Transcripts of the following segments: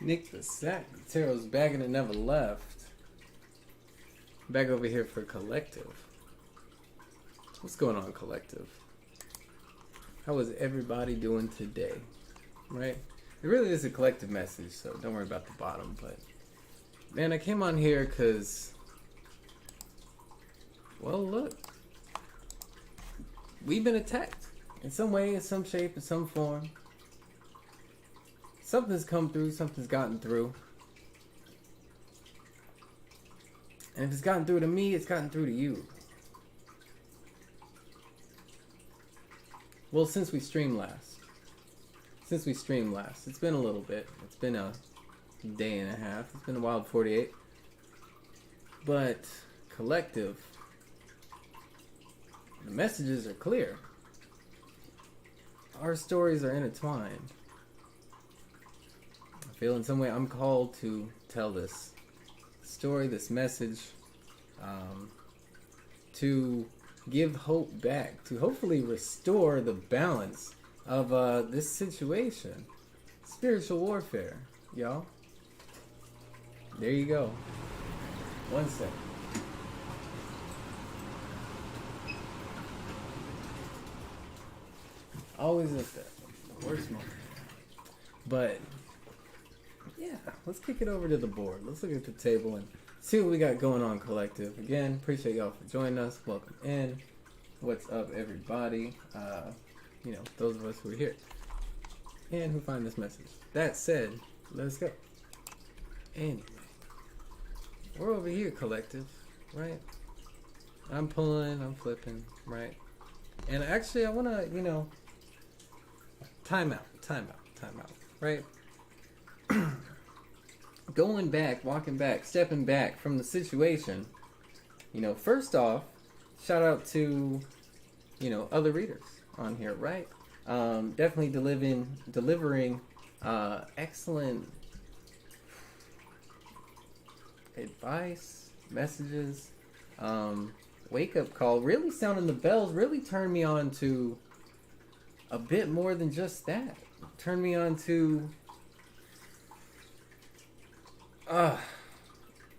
Nick the Sack. Tarot's back and it never left. Back over here for Collective. What's going on, Collective? How is everybody doing today? Right? It really is a collective message, so don't worry about the bottom. But, man, I came on here because, well, look. We've been attacked. In some way, in some shape, in some form. Something's come through, something's gotten through. And if it's gotten through to me, it's gotten through to you. Well, since we streamed last. It's been a little bit. It's been a day and a half. It's been a wild 48. But, Collective, the messages are clear. Our stories are intertwined. I feel in some way I'm called to tell this story, this message, to give hope back, to hopefully restore the balance of this situation. Spiritual warfare, y'all. There you go. One second. Always at the worst moment. But, yeah, let's kick it over to the board. Let's look at the table and see what we got going on, Collective. Again, appreciate y'all for joining us. Welcome in. What's up, everybody? Those of us who are here and who find this message. That said, let's go. Anyway, we're over here, Collective, right? I'm pulling, I'm flipping, right? And actually, I want to, time out, right? Going back, walking back, stepping back from the situation, first off, shout out to, other readers on here, right? Definitely delivering excellent advice, messages, wake-up call, really sounding the bells, really turned me on to a bit more than just that. Turned me on to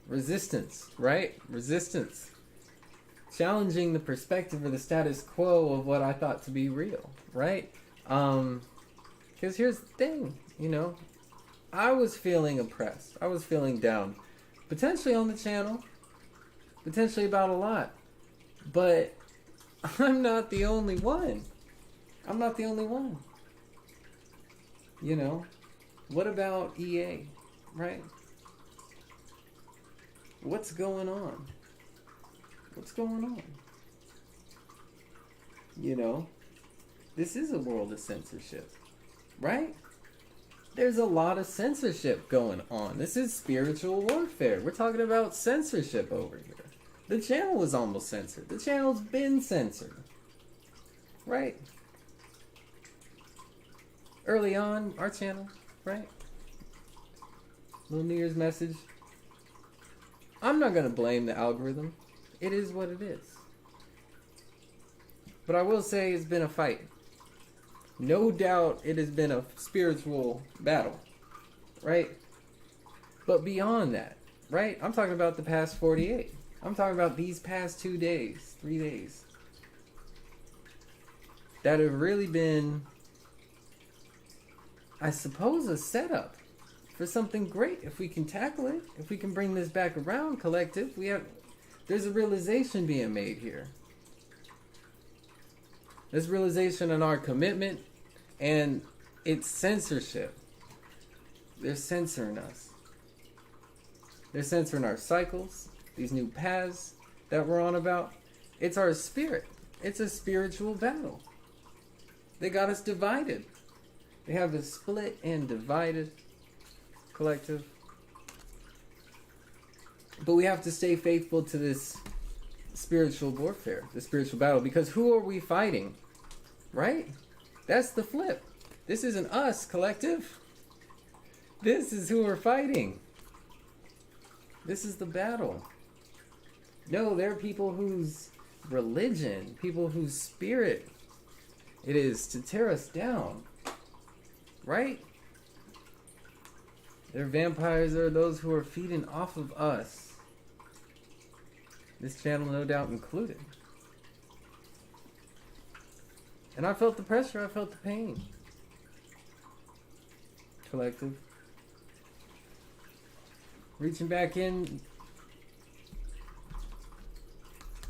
resistance, right? Resistance. Challenging the perspective or the status quo of what I thought to be real, right? Because here's the thing, I was feeling oppressed. I was feeling down. Potentially on the channel. Potentially about a lot. But I'm not the only one. What about EA, right? What's going on? This is a world of censorship, right? There's a lot of censorship going on. This is spiritual warfare. We're talking about censorship over here. The channel was almost censored. The channel's been censored, right? Early on, our channel, right? Little New Year's message. I'm not going to blame the algorithm. It is what it is. But I will say it's been a fight. No doubt it has been a spiritual battle, right? But beyond that, right? I'm talking about the past 48. I'm talking about these past 2 days, 3 days. That have really been, I suppose, a setup for something great. If we can tackle it, if we can bring this back around, Collective, there's a realization being made here. This realization on our commitment, and it's censorship. They're censoring us. They're censoring our cycles, these new paths that we're on about. It's our spirit. It's a spiritual battle. They got us divided. They have us split and divided, Collective. But we have to stay faithful to this spiritual warfare, the spiritual battle, because who are we fighting? Right? That's the flip. This isn't us, Collective. This is who we're fighting. This is the battle. No, there are people whose religion, people whose spirit it is to tear us down. Right? Their vampires are those who are feeding off of us. This channel no doubt included. And I felt the pressure, I felt the pain. Collective. Reaching back in.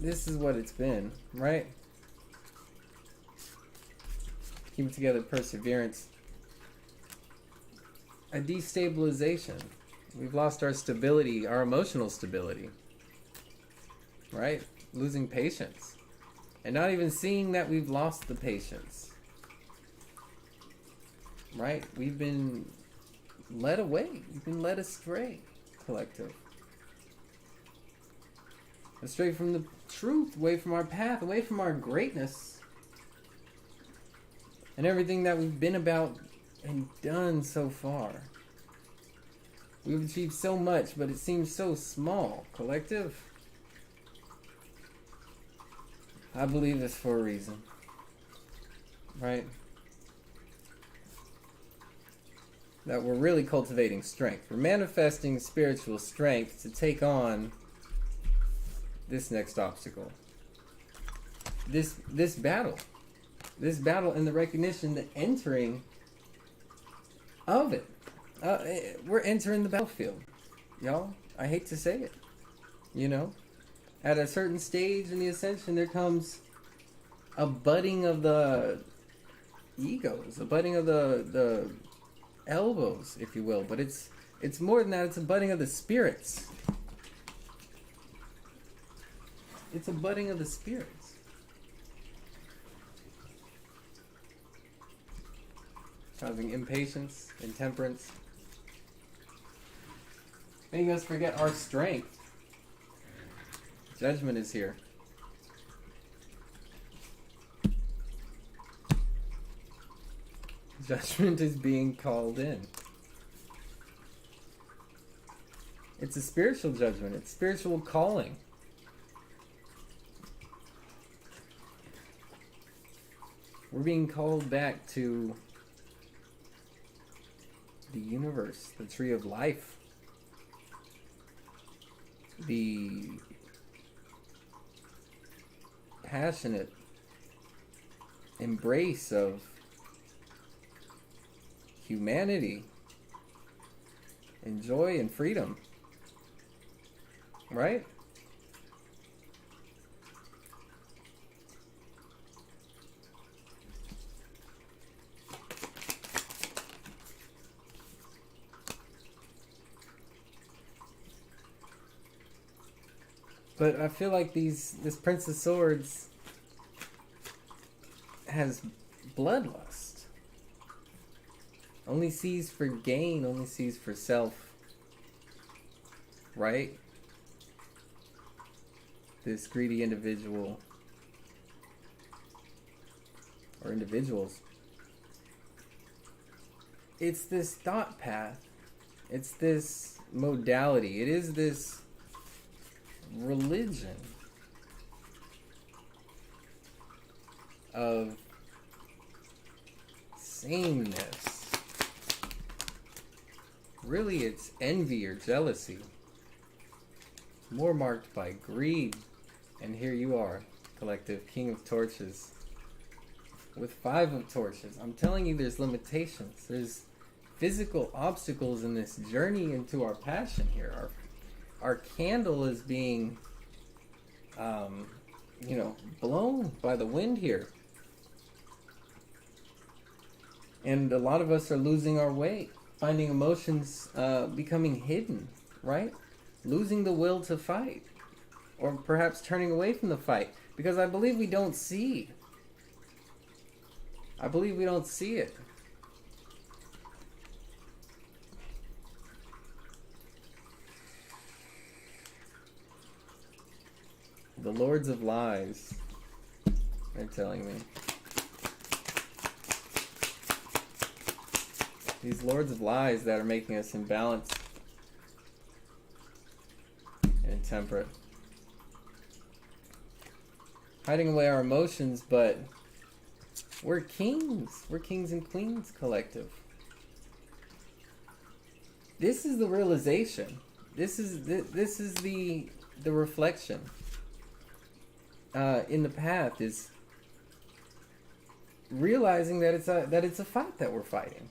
This is what it's been, right? Keeping together perseverance. A destabilization. We've lost our stability, our emotional stability. Right? Losing patience. And not even seeing that we've lost the patience. Right? We've been led away. We've been led astray, collective. Astray from the truth, away from our path, away from our greatness. And everything that we've been about and done so far. We've achieved so much, but it seems so small, collective. I believe it's for a reason. Right? That we're really cultivating strength. We're manifesting spiritual strength to take on this next obstacle. This battle. This battle and the recognition, the entering of it. We're entering the battlefield. Y'all, I hate to say it. You know? At a certain stage in the ascension, there comes a budding of the egos, a budding of the elbows, if you will. But it's more than that. It's a budding of the spirits. It's a budding of the spirits. Causing impatience, intemperance. Making us forget our strength. Judgment is here. Judgment is being called in. It's a spiritual judgment. It's spiritual calling. We're being called back to the universe, the tree of life, the passionate embrace of humanity and joy and freedom. Right? But I feel like this Prince of Swords has bloodlust. Only sees for gain, only sees for self. Right? This greedy individual, or individuals. It's this thought path. It's this modality. It is this religion of sameness. Really, it's envy or jealousy, more marked by greed. And here you are, collective, King of Torches, with 5 of Torches. I'm telling you, there's limitations. There's physical obstacles in this journey into our passion here. Our candle is being, blown by the wind here. And a lot of us are losing our way, finding emotions becoming hidden, right? Losing the will to fight. Or perhaps turning away from the fight. Because I believe we don't see. I believe we don't see it. The Lords of Lies, they're telling me. These Lords of Lies that are making us imbalanced and intemperate. Hiding away our emotions, but we're kings. We're kings and queens, collective. This is the realization. This is the reflection in the path, is realizing that it's a fight that we're fighting.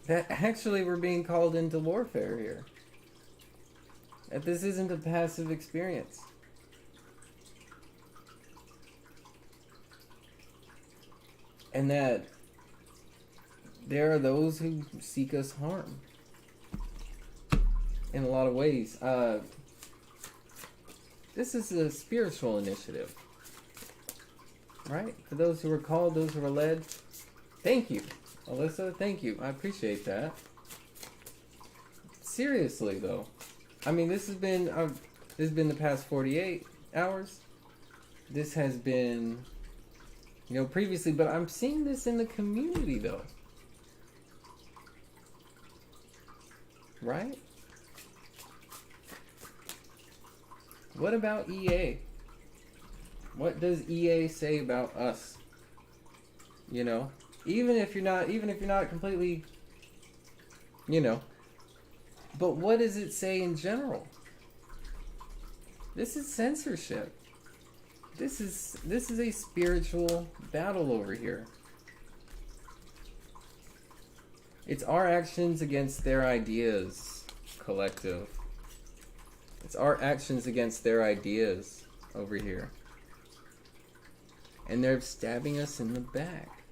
That actually we're being called into warfare here. That this isn't a passive experience. And that there are those who seek us harm in a lot of ways. This is a spiritual initiative, right? For those who are called, those who are led. Thank you, Alyssa. Thank you. I appreciate that. Seriously, though. I mean, this has been the past 48 hours. This has been, previously, but I'm seeing this in the community, though. Right? What about EA? What does EA say about us? Even if you're not completely, but what does it say in general? This is censorship. This is a spiritual battle over here. It's our actions against their ideas, collective. It's our actions against their ideas over here. And they're stabbing us in the back.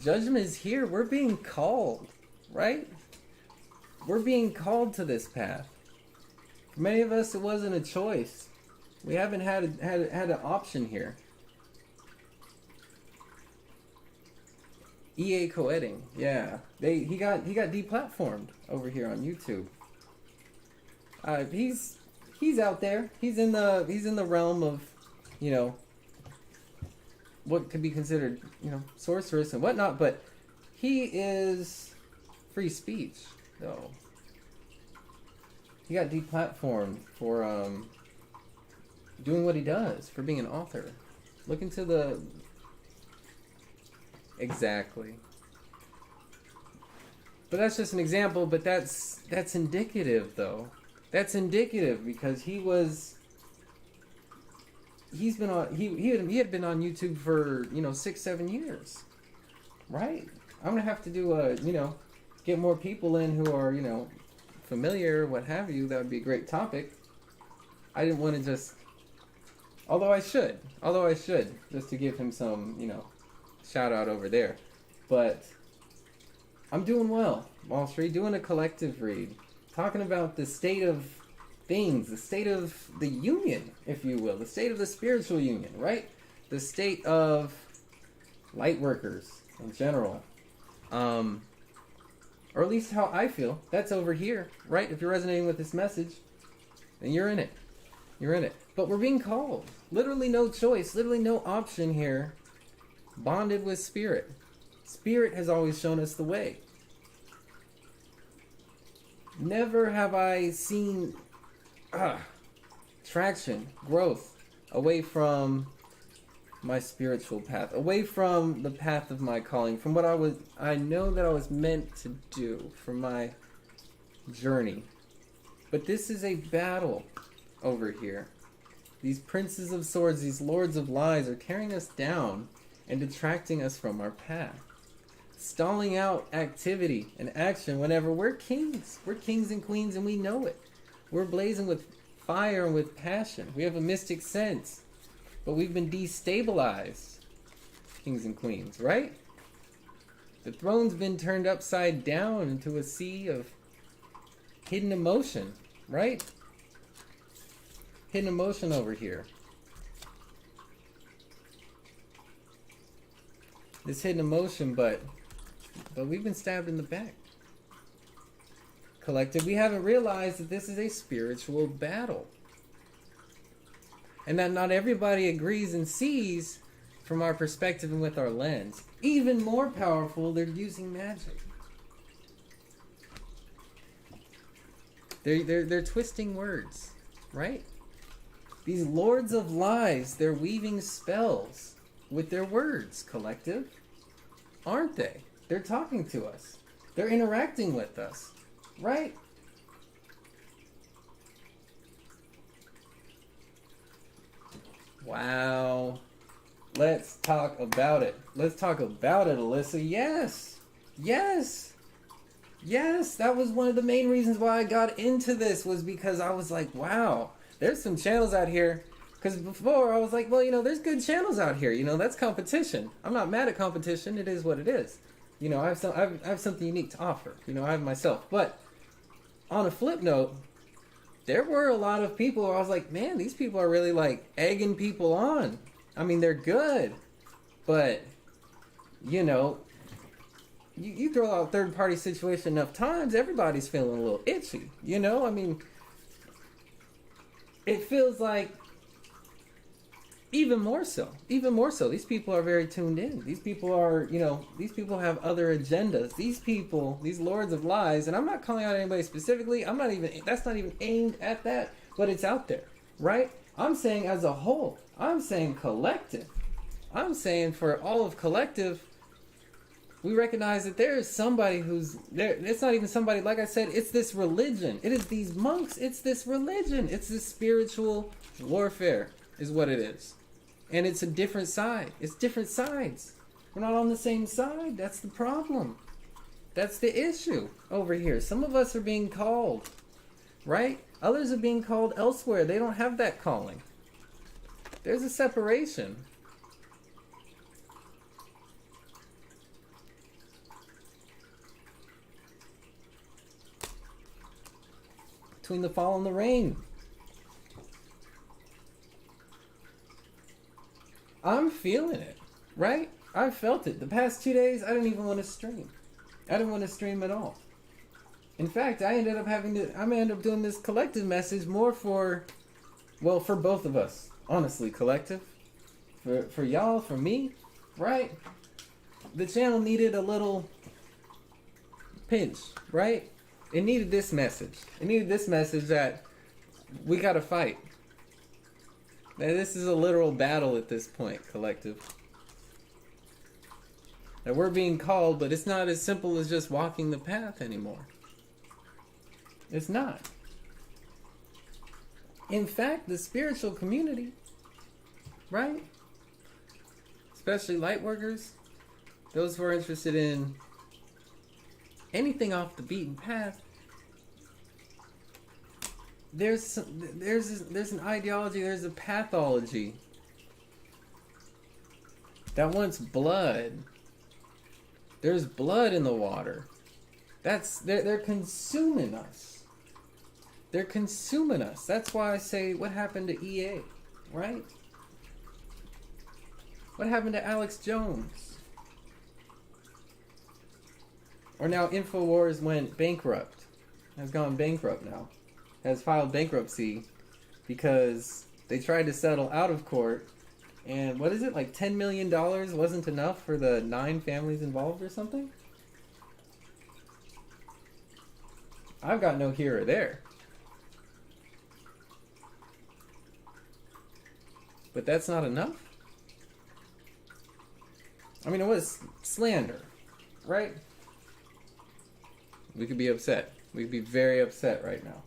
Judgment is here. We're being called, right? We're being called to this path. For many of us, it wasn't a choice. We haven't had an option here. EA co-editing, yeah. He got deplatformed over here on YouTube. He's out there. He's in the realm of, what could be considered, sorceress and whatnot, but he is free speech, though. He got deplatformed for doing what he does, for being an author. Look into the... Exactly. But that's just an example, but that's indicative, though. That's indicative because he had been on YouTube for 6-7 years, right? I'm gonna have to do get more people in who are familiar, what have you. That would be a great topic. I didn't want to just, although I should just to give him some shout out over there, but I'm doing well. Wall Street, doing a collective read, talking about the state of things, the state of the union, if you will, the state of the spiritual union, right? The state of light workers in general, or at least how I feel. That's over here, right? If you're resonating with this message, then you're in it. You're in it. But we're being called. Literally no choice, literally no option here. Bonded with Spirit. Spirit has always shown us the way. Never have I seen traction, growth, away from my spiritual path, away from the path of my calling, from what I know that I was meant to do for my journey. But this is a battle over here. These princes of swords, these lords of lies are tearing us down and detracting us from our path. Stalling out activity and action whenever we're kings. We're kings and queens and we know it. We're blazing with fire and with passion. We have a mystic sense. But we've been destabilized, kings and queens, right? The throne's been turned upside down into a sea of hidden emotion, right? Hidden emotion over here. This hidden emotion, but we've been stabbed in the back. Collective, we haven't realized that this is a spiritual battle. And that not everybody agrees and sees from our perspective and with our lens. Even more powerful, they're using magic. They're twisting words, right? These lords of lies, they're weaving spells with their words, collective. Aren't they? They're talking to us. They're interacting with us, right? Wow. Let's talk about it. Let's talk about it, Alyssa. Yes. Yes. Yes. That was one of the main reasons why I got into this, was because I was like, wow, there's some channels out here. Because before I was like, well, there's good channels out here. That's competition. I'm not mad at competition. It is what it is. I have something unique to offer. I have myself. But on a flip note, there were a lot of people where I was like, man, these people are really like egging people on. I mean, they're good, but you throw out a third party situation enough times, everybody's feeling a little itchy. I mean, it feels like even more so. These people are very tuned in. These people are, these people have other agendas. These lords of lies, and I'm not calling out anybody specifically. That's not even aimed at that, but it's out there, right? I'm saying as a whole. I'm saying collective. I'm saying for all of collective, we recognize that there is somebody who's there. It's not even somebody, like I said, it's this religion. It is these monks. It's this religion. It's this spiritual warfare is what it is. And it's a different side. It's different sides. We're not on the same side. That's the problem. That's the issue over here. Some of us are being called, right? Others are being called elsewhere. They don't have that calling. There's a separation. Between the fall and the rain. I'm feeling it, right? I felt it. The past 2 days, I didn't even want to stream. I didn't want to stream at all. In fact, I'm gonna end up doing this collective message more for both of us. Honestly, collective. For y'all, for me, right? The channel needed a little pinch, right? It needed this message. It needed this message that we gotta fight. Now, this is a literal battle at this point, collective. Now, we're being called, but it's not as simple as just walking the path anymore. It's not. In fact, the spiritual community, right? Especially light workers, those who are interested in anything off the beaten path, there's an ideology, there's a pathology that wants blood. There's blood in the water. They're consuming us. They're consuming us. That's why I say, what happened to EA, right? What happened to Alex Jones? Or now InfoWars went bankrupt. Has gone bankrupt now. Has filed bankruptcy because they tried to settle out of court, and what is it, like $10 million wasn't enough for the 9 families involved or something? I've got no here or there. But that's not enough? I mean, it was slander, right? We could be upset. We could be very upset right now.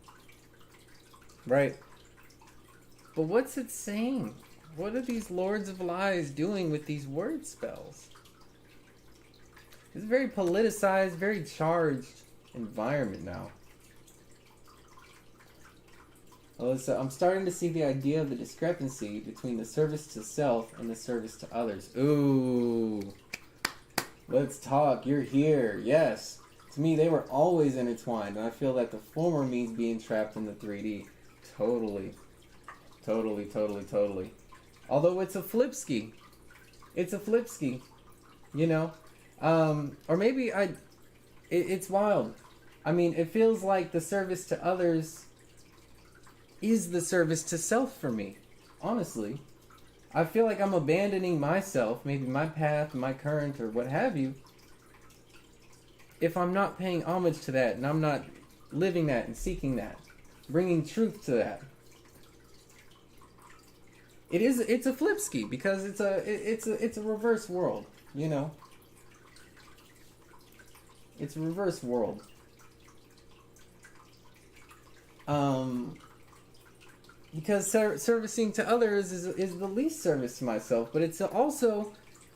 Right? But what's it saying? What are these lords of lies doing with these word spells? It's a very politicized, very charged environment now. Alyssa, I'm starting to see the idea of the discrepancy between the service to self and the service to others. Ooh. Let's talk. You're here. Yes. To me, they were always intertwined, and I feel that the former means being trapped in the 3D. Totally. Although it's a flipski. It's a flipski. Or maybe it's wild. I mean, it feels like the service to others is the service to self for me. Honestly. I feel like I'm abandoning myself, maybe my path, my current, or what have you, if I'm not paying homage to that, and I'm not living that and seeking that, bringing truth to that. It's a flipski because it's a reverse world, It's a reverse world. Because servicing to others is the least service to myself, but it's also,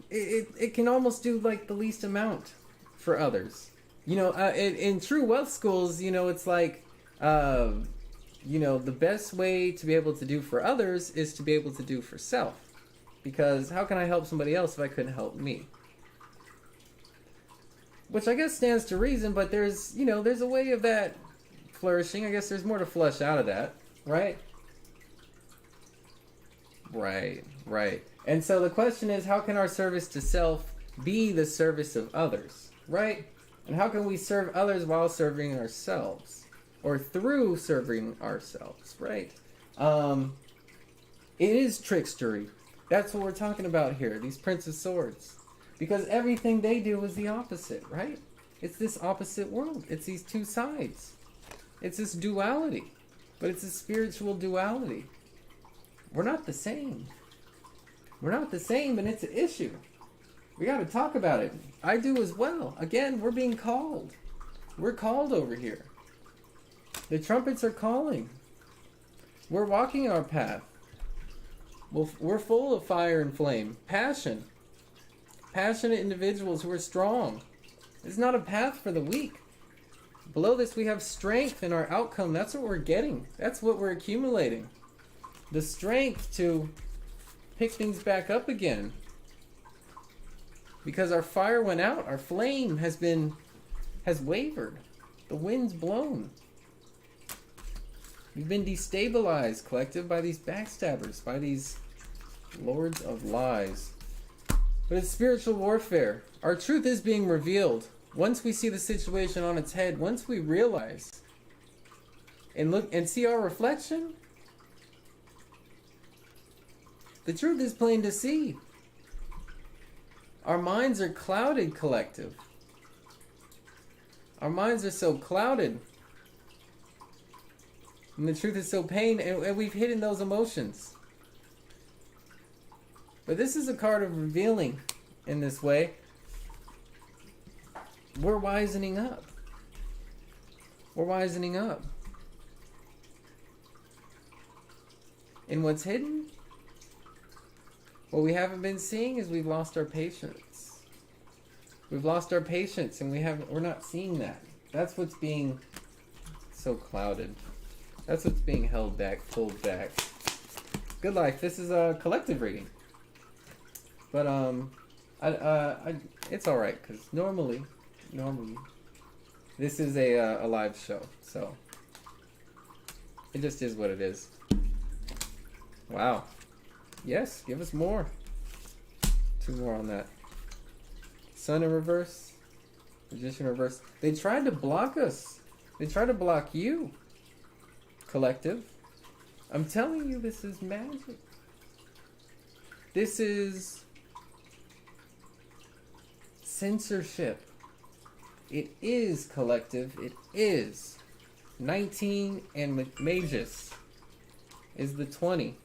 it can almost do like the least amount for others. You know, in true wealth schools, you know, it's like, you know, the best way to be able to do for others is to be able to do for self. Because how can I help somebody else if I couldn't help me? Which I guess stands to reason, but there's, you know, there's a way of that flourishing. I guess there's more to flesh out of that, right? Right. And so the question is, how can our service to self be the service of others, right? And how can we serve others while serving ourselves? Or through serving ourselves, right? It is trickstery. That's what we're talking about here, these Prince of Swords. Because everything they do is the opposite, right? It's this opposite world. It's these two sides. It's this duality. But it's a spiritual duality. We're not the same. We're not the same, and it's an issue. We got to talk about it. I do as well. Again, we're being called. We're called over here. The trumpets are calling. We're walking our path. We're full of fire and flame. Passion. Passionate individuals who are strong. It's not a path for the weak. Below this, we have strength in our outcome. That's what we're getting. That's what we're accumulating. The strength to pick things back up again. Because our fire went out. Our flame has wavered. The wind's blown. We've been destabilized, collective, by these backstabbers, by these lords of lies. But it's spiritual warfare. Our truth is being revealed. Once we see the situation on its head, once we realize and look and see our reflection, the truth is plain to see. Our minds are clouded, collective. Our minds are so clouded. And the truth is so pain, and we've hidden those emotions. But this is a card of revealing in this way. We're wisening up. We're wisening up. And what's hidden? What we haven't been seeing is we've lost our patience. We've lost our patience, and we're not seeing that. That's what's being so clouded. That's what's being held back, pulled back. Good life. This is a collective reading. But it's all right, because normally, this is a live show, so it just is what it is. Wow. Yes, give us more. 2 more on that. Sun in reverse. Magician in reverse. They tried to block us. They tried to block you, collective. I'm telling you, this is magic. This is censorship. It is, collective. It is. 19 and Magus is the 20.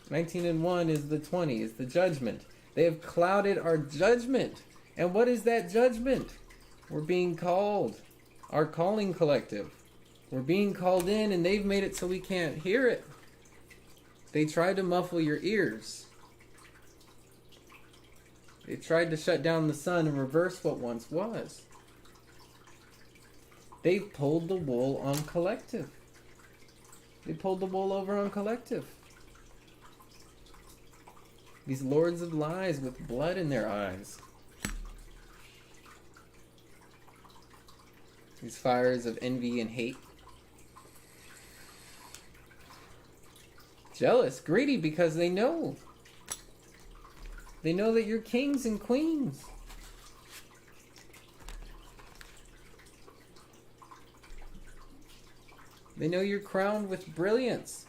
19 and 1 is the 20, is the judgment. They have clouded our judgment. And what is that judgment? We're being called. Our calling collective. We're being called in, and they've made it so we can't hear it. They tried to muffle your ears. They tried to shut down the sun and reverse what once was. They pulled the wool on collective. They pulled the wool over on collective. These lords of lies with blood in their eyes. These fires of envy and hate. Jealous, greedy, because they know. They know that you're kings and queens. They know you're crowned with brilliance.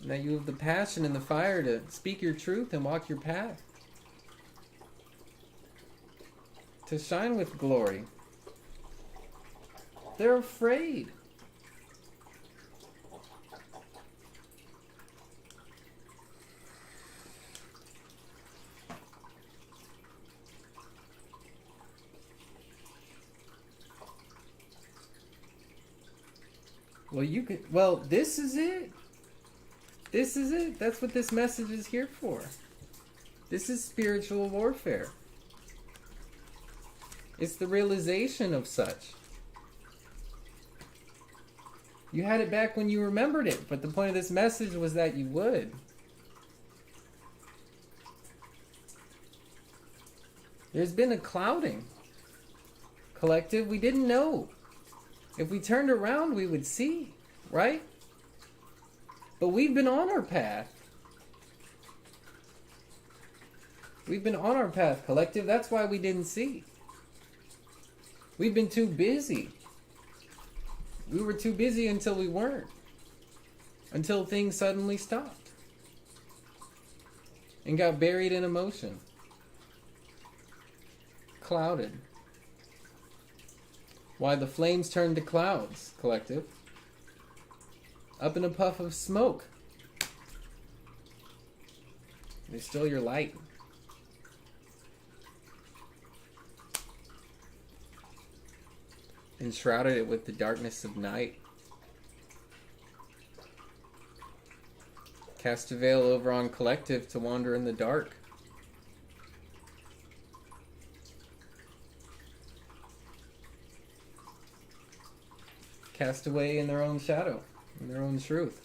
And that you have the passion and the fire to speak your truth and walk your path. To shine with glory. They're afraid. Well, you could. Well, this is it. This is it. That's what this message is here for. This is spiritual warfare. It's the realization of such. You had it back when you remembered it, but the point of this message was that you would. There's been a clouding. Collective, we didn't know. If we turned around, we would see, right? But we've been on our path. We've been on our path, collective. That's why we didn't see. We've been too busy. We were too busy until we weren't. Until things suddenly stopped. And got buried in emotion. Clouded. Why the flames turned to clouds, collective. Up in a puff of smoke. They stole your light. And shrouded it with the darkness of night. Cast a veil over on collective to wander in the dark. Cast away in their own shadow, in their own truth.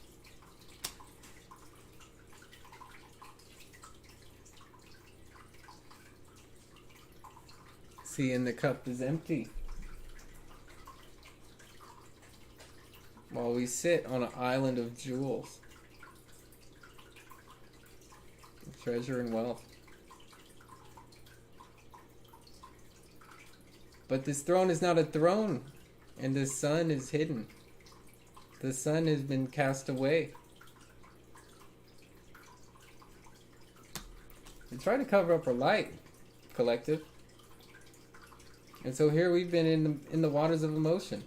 See, and the cup is empty. While we sit on an island of jewels, treasure and wealth. But this throne is not a throne, and the sun is hidden. The sun has been cast away. We try to cover up our light, collective. And so here we've been in the waters of emotion.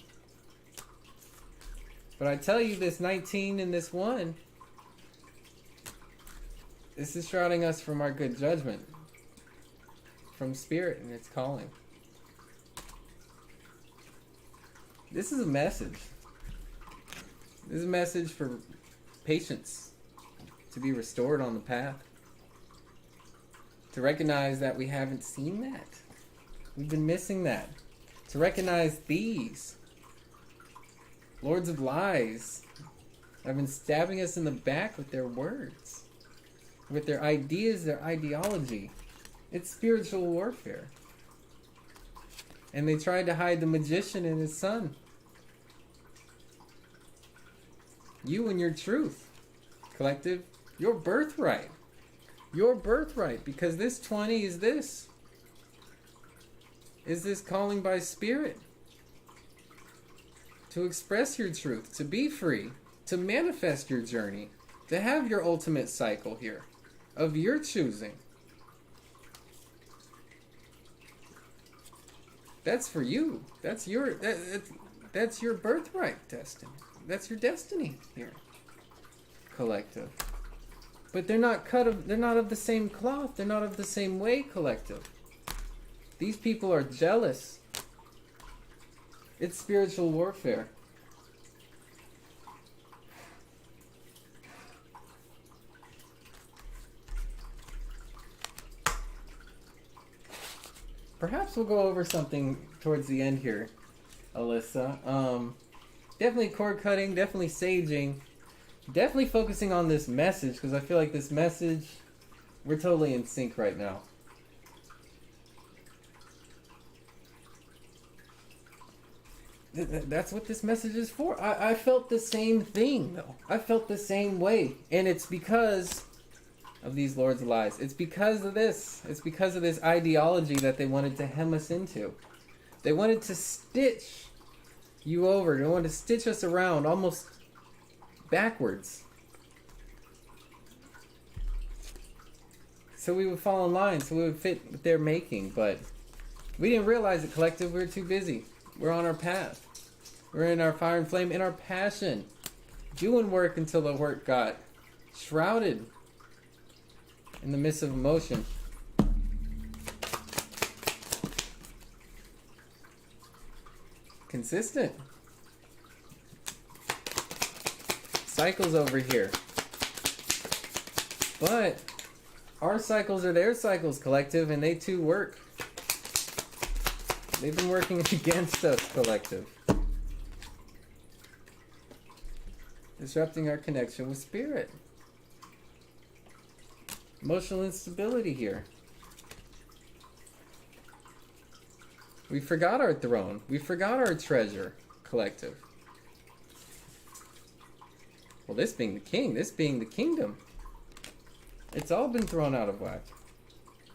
But I tell you, this 19 and this 1, this is shrouding us from our good judgment, from spirit and its calling. This is a message. This is a message for patience, to be restored on the path, to recognize that we haven't seen that. We've been missing that. To recognize these lords of lies have been stabbing us in the back with their words, with their ideas, their ideology. It's spiritual warfare. And they tried to hide the magician and his son. You and your truth, collective, your birthright. Your birthright, because this 20 is this. Is this calling by spirit? To express your truth, to be free, to manifest your journey, to have your ultimate cycle here, of your choosing. That's for you. That's your birthright destiny. That's your destiny here, collective. But they're not of the same cloth. They're not of the same way, collective. These people are jealous. It's spiritual warfare. Perhaps we'll go over something towards the end here, Alyssa. Definitely cord cutting, definitely saging, definitely focusing on this message, because I feel like this message, we're totally in sync right now. That's what this message is for. I felt the same thing, though. I felt the same way. And it's because of these lords of lies. It's because of this. It's because of this ideology that they wanted to hem us into. They wanted to stitch you over. They wanted to stitch us around almost backwards. So we would fall in line, so we would fit what they're making. But we didn't realize it, collective. We were too busy. We're on our path. We're in our fire and flame, in our passion. Doing work until the work got shrouded in the midst of emotion. Consistent. cycles over here. But our cycles are their cycles, collective, and they too work. They've been working against us, collective. Disrupting our connection with spirit. Emotional instability here. We forgot our throne. We forgot our treasure, collective. Well, this being the king, this being the kingdom. It's all been thrown out of whack.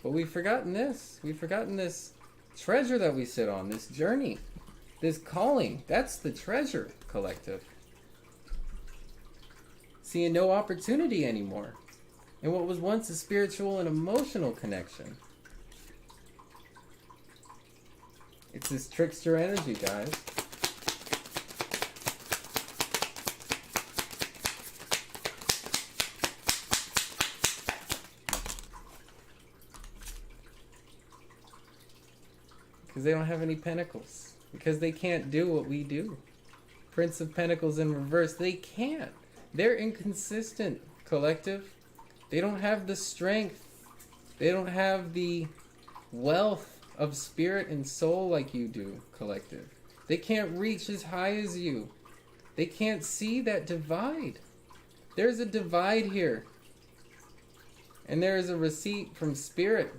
But we've forgotten this. We've forgotten this treasure that we sit on, this journey, this calling. That's the treasure, collective. Seeing no opportunity anymore in what was once a spiritual and emotional connection. It's this trickster energy, guys. Because they don't have any pentacles. Because they can't do what we do. Prince of Pentacles in reverse. They can't. They're inconsistent, collective. They don't have the strength. They don't have the wealth of spirit and soul like you do, collective. They can't reach as high as you. They can't see that divide. There's a divide here. And there is a receipt from spirit.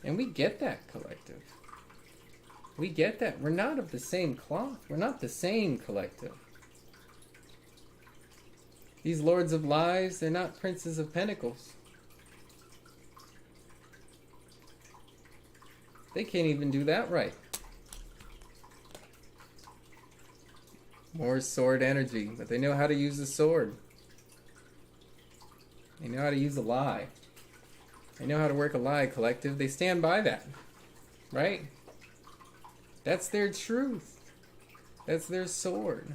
And we get that, collective. We get that. We're not of the same cloth. We're not the same, collective. These lords of lies, they're not princes of pentacles. They can't even do that right. More sword energy, but they know how to use a sword. They know how to use a lie. They know how to work a lie, collective. They stand by that, right? That's their truth. That's their sword.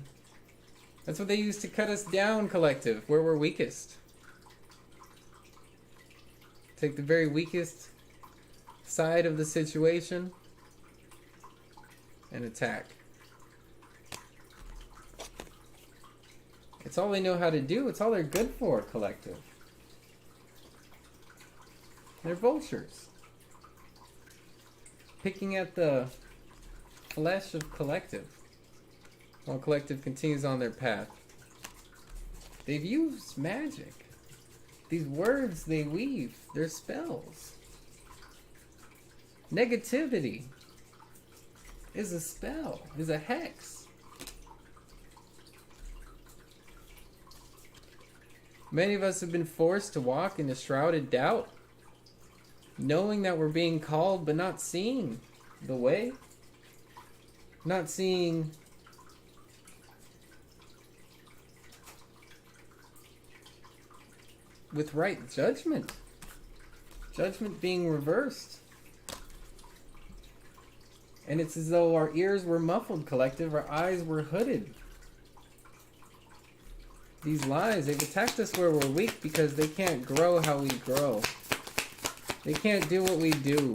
That's what they use to cut us down, collective, where we're weakest. Take the very weakest side of the situation and attack. It's all they know how to do. It's all they're good for, collective. They're vultures. Picking at the flesh of collective while collective continues on their path. They've used magic. These words they weave, they're spells. Negativity is a spell, is a hex. Many of us have been forced to walk in a shrouded doubt, knowing that we're being called but not seeing the way. Not seeing with right judgment. Judgment being reversed. And it's as though our ears were muffled, collective. Our eyes were hooded. These lies, they've attacked us where we're weak because they can't grow how we grow. They can't do what we do.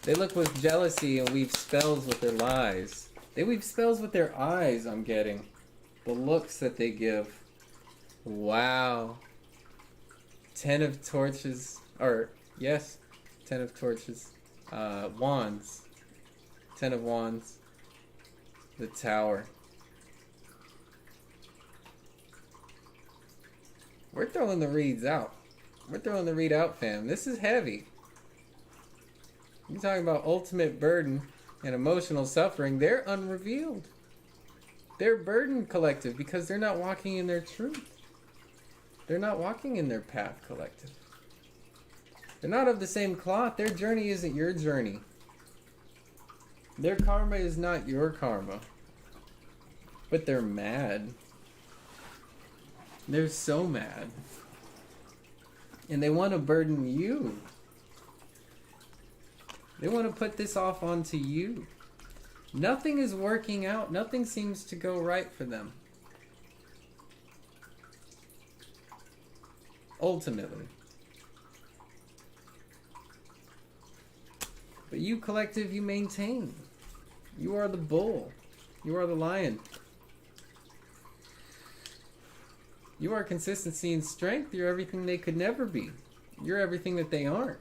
They look with jealousy and weave spells with their lies. They weave spells with their eyes, I'm getting. The looks that they give. Wow. 10 of torches. Or, yes. 10 of torches. Wands. 10 of wands. The tower. We're throwing the reeds out. We're throwing the reed out, fam. This is heavy. You're talking about ultimate burden and emotional suffering. They're unrevealed. They're burdened, collective, because they're not walking in their truth. They're not walking in their path, collective. They're not of the same cloth. Their journey isn't your journey. Their karma is not your karma. But they're mad. They're so mad. And they want to burden you. They want to put this off onto you. Nothing is working out. Nothing seems to go right for them. Ultimately. But you, collective, you maintain. You are the bull. You are the lion. You are consistency and strength. You're everything they could never be. You're everything that they aren't.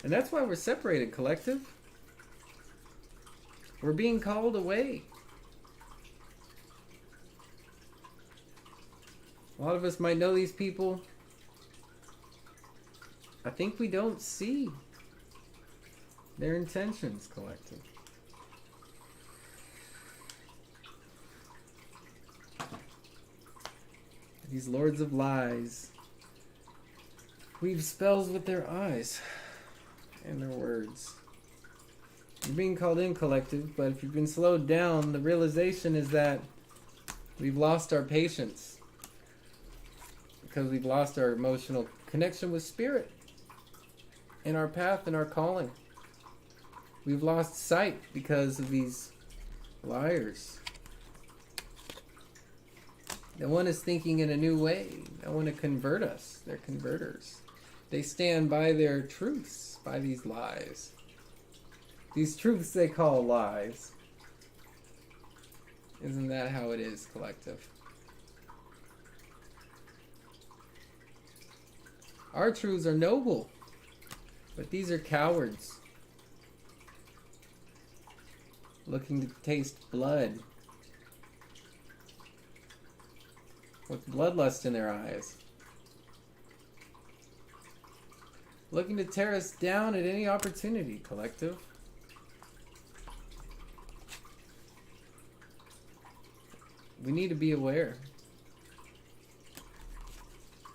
And that's why we're separated, collective. We're being called away. A lot of us might know these people. I think we don't see their intentions, collective. These lords of lies weave spells with their eyes and their words. You're being called in, collective, but if you've been slowed down, the realization is that we've lost our patience because we've lost our emotional connection with spirit and our path and our calling. We've lost sight because of these liars. No one is thinking in a new way. They want to convert us. They're converters. They stand by their truths, by these lies. These truths they call lies. Isn't that how it is, collective? Our truths are noble, but these are cowards looking to taste blood with bloodlust in their eyes, looking to tear us down at any opportunity, collective. We need to be aware,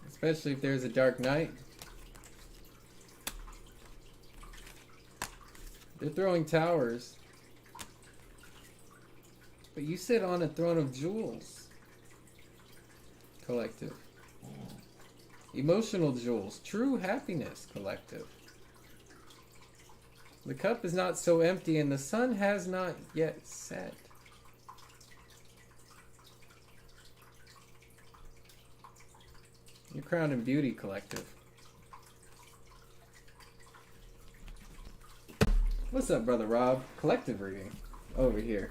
especially if there's a dark night. They're throwing towers, but you sit on a throne of jewels, collective. Emotional jewels, true happiness, collective. The cup is not so empty and the sun has not yet set. You're crowned in beauty, collective. What's up, Brother Rob? Collective reading over here.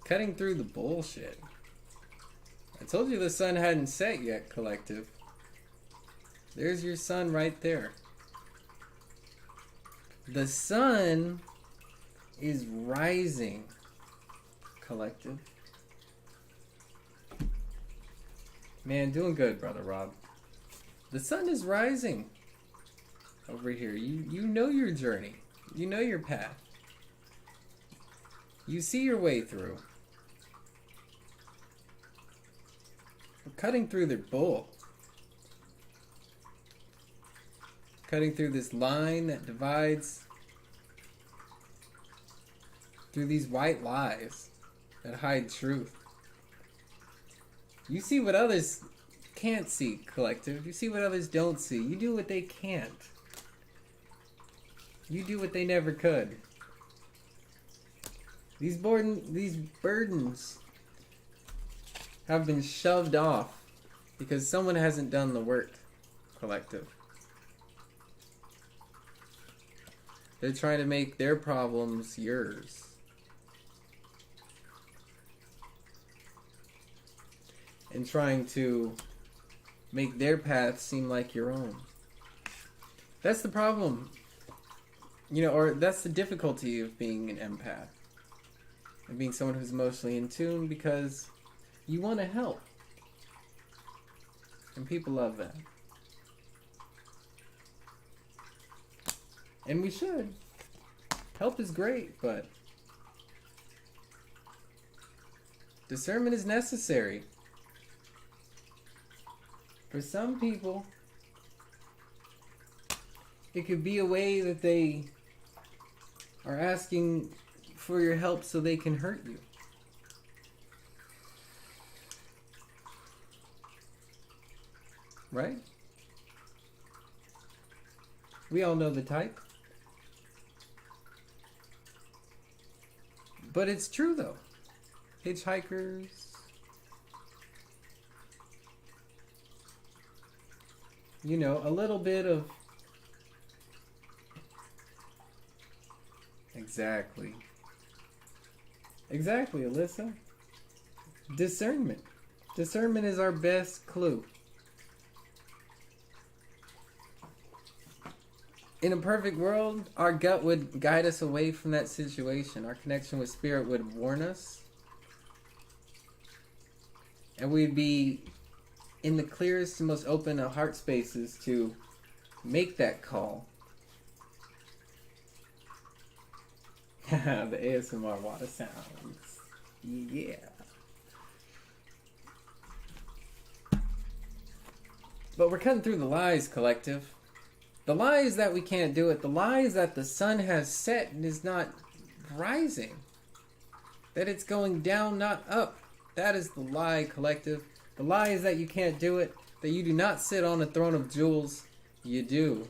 Cutting through the bullshit. I told you the sun hadn't set yet, collective. There's your sun right there. The sun is rising, collective. Man, doing good, Brother Rob. The sun is rising over here. You know your journey. You know your path. You see your way through. We're cutting through their bull. Cutting through this line that divides, through these white lies that hide truth. You see what others can't see, collective. You see what others don't see. You do what they can't. You do what they never could. These burdens have been shoved off because someone hasn't done the work, collective. They're trying to make their problems yours. And trying to make their path seem like your own. That's the problem. Or that's the difficulty of being an empath. And being someone who's emotionally in tune, because you want to help. And people love that. And we should. Help is great, but discernment is necessary. For some people, it could be a way that they are asking for your help so they can hurt you. Right? We all know the type. But it's true though. Hitchhikers. You know, a little bit of... Exactly. Exactly, Alyssa. Discernment. Discernment is our best clue. In a perfect world, our gut would guide us away from that situation. Our connection with spirit would warn us. And we'd be in the clearest and most open of heart spaces to make that call. The ASMR water sounds. Yeah. But we're cutting through the lies, collective. The lies that we can't do it. The lies that the sun has set and is not rising. That it's going down, not up. That is the lie, collective. The lie is that you can't do it. That you do not sit on a throne of jewels. You do.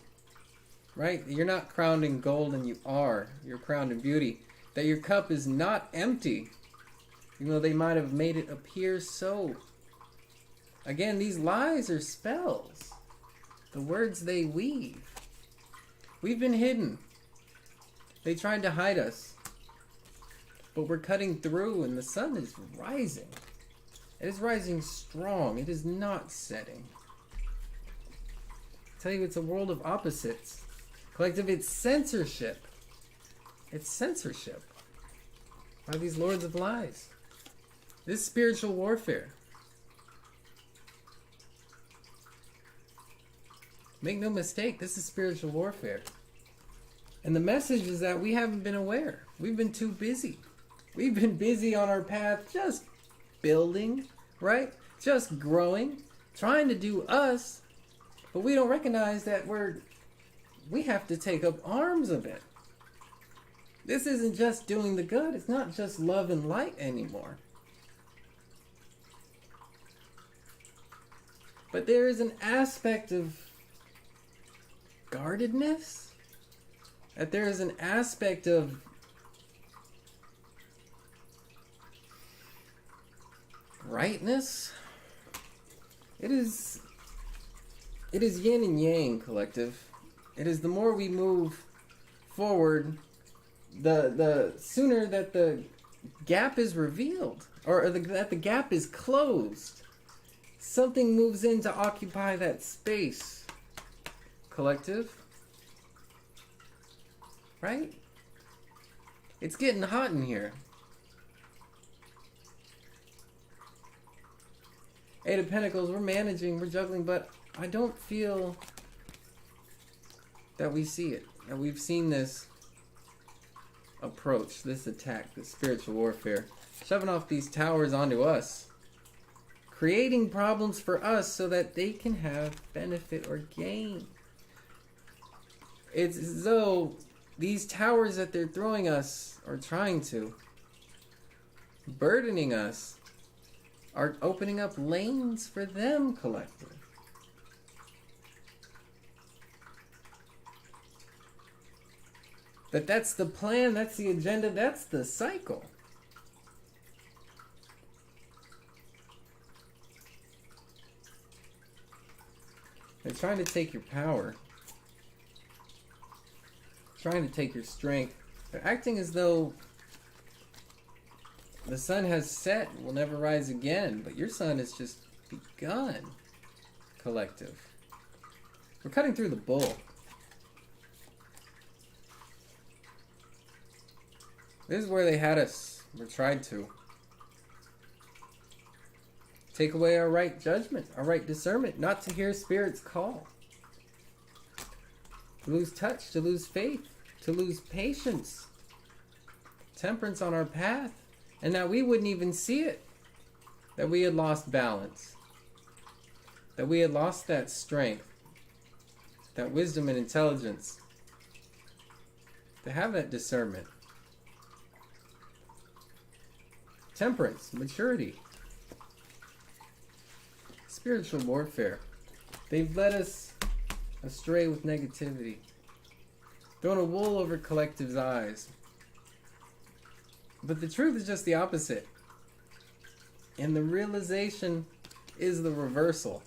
Right? You're not crowned in gold and you are. You're crowned in beauty. That your cup is not empty. Even though they might have made it appear so. Again, these lies are spells. The words they weave. We've been hidden. They tried to hide us. But we're cutting through and the sun is rising. It is rising strong. It is not setting. I tell you, it's a world of opposites. Collective, it's censorship. It's censorship by these lords of lies. This is spiritual warfare. Make no mistake, this is spiritual warfare. And the message is that we haven't been aware. We've been too busy. We've been busy on our path just building, right? Just growing, trying to do us, but we don't recognize that we have to take up arms of it. This isn't just doing the good. It's not just love and light anymore. But there is an aspect of guardedness, that there is an aspect of rightness. It is yin and yang, collective. It is the more we move forward, the sooner that the gap is revealed, or that the gap is closed. Something moves in to occupy that space, collective. Right? It's getting hot in here. Eight of Pentacles, we're managing, we're juggling, but I don't feel that we see it. And we've seen this approach, this attack, this spiritual warfare, shoving off these towers onto us, creating problems for us so that they can have benefit or gain. It's as though these towers that they're throwing us, or trying to, burdening us, are opening up lanes for them, collective. That's the plan, that's the agenda, that's the cycle. They're trying to take your power. Trying to take your strength. They're acting as though the sun has set and will never rise again, but your sun has just begun, collective. We're cutting through the bull. This is where they had us, or tried to. Take away our right judgment, our right discernment, not to hear Spirit's call. To lose touch, to lose faith, to lose patience, temperance on our path, and that we wouldn't even see it. That we had lost balance. That we had lost that strength, that wisdom and intelligence, to have that discernment. Temperance, maturity, spiritual warfare. They've led us astray with negativity, thrown a wool over collective's eyes, But the truth is just the opposite. And the realization is the reversal.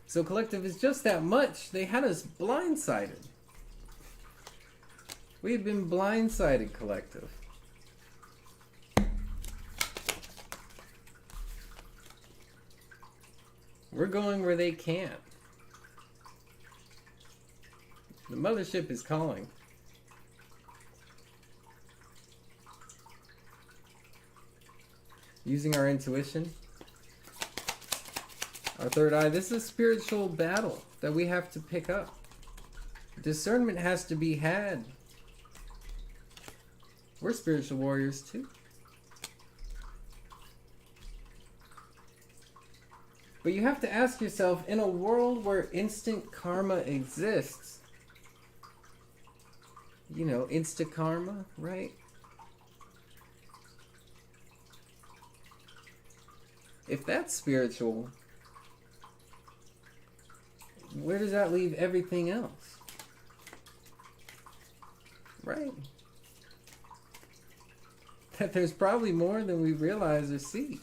So collective is just that much. They had us blindsided. We've been blindsided, collective. We're going where they can't. The mothership is calling. Using our intuition, our third eye, this is a spiritual battle that we have to pick up. Discernment has to be had. We're spiritual warriors too. But you have to ask yourself, in a world where instant karma exists, you know, instant karma, right? If that's spiritual, where does that leave everything else? Right? That there's probably more than we realize or see.